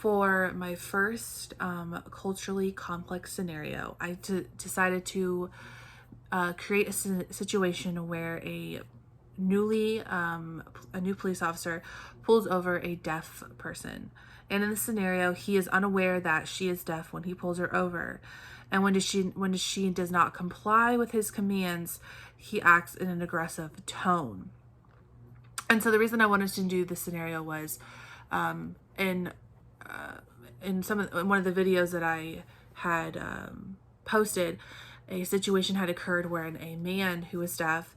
For my first culturally complex scenario, I decided to create a situation where a new police officer pulls over a deaf person. And in the scenario, he is unaware that she is deaf when he pulls her over. And when she does not comply with his commands, he acts in an aggressive tone. And so the reason I wanted to do this scenario was in in one of the videos that I had posted, a situation had occurred wherein a man who was deaf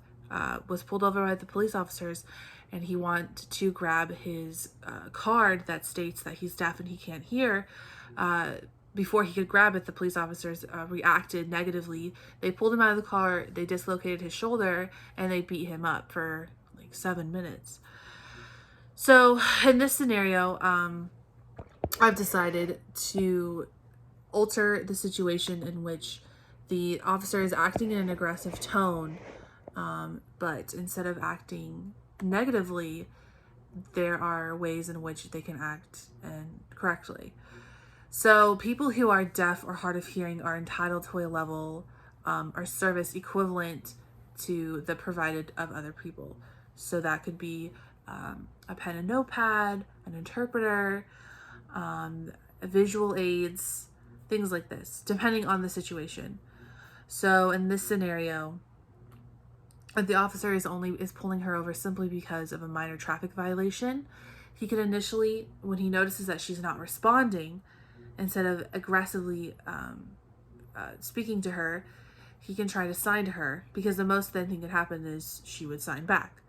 was pulled over by the police officers, and he wanted to grab his card that states that he's deaf and he can't hear. Before he could grab it, the police officers reacted negatively. They pulled him out of the car, they dislocated his shoulder, and they beat him up for like 7 minutes. So in this scenario, I've decided to alter the situation in which the officer is acting in an aggressive tone, but instead of acting negatively, there are ways in which they can act and correctly. So people who are deaf or hard of hearing are entitled to a level or service equivalent to the provided of other people. So that could be a pen and notepad, an interpreter, visual aids, things like this, depending on the situation. So in this scenario, if the officer is pulling her over simply because of a minor traffic violation, he can initially, when he notices that she's not responding, instead of aggressively speaking to her, he can try to sign to her, because the most then thing could happen is she would sign back.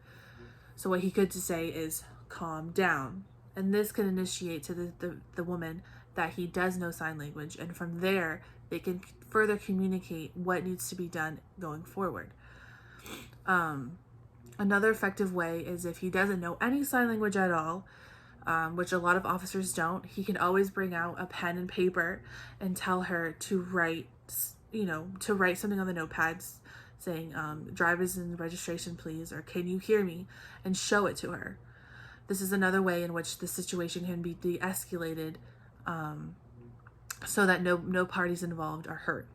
So what he could say is, calm down. And this can initiate to the woman that he does know sign language. And from there, they can further communicate what needs to be done going forward. Another effective way is if he doesn't know any sign language at all, which a lot of officers don't, he can always bring out a pen and paper and tell her to write something on the notepads saying, driver's and registration, please, or can you hear me, and show it to her. This is another way in which the situation can be de-escalated, so that no parties involved are hurt.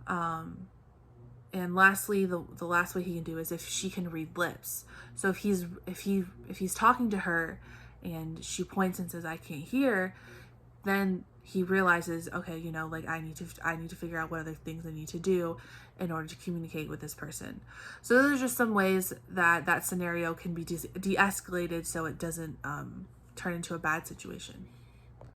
And lastly, the last way he can do is if she can read lips. So if he's talking to her and she points and says, I can't hear, then he realizes, okay, I need to figure out what other things I need to do in order to communicate with this person. So those are just some ways that scenario can be de-escalated so it doesn't turn into a bad situation.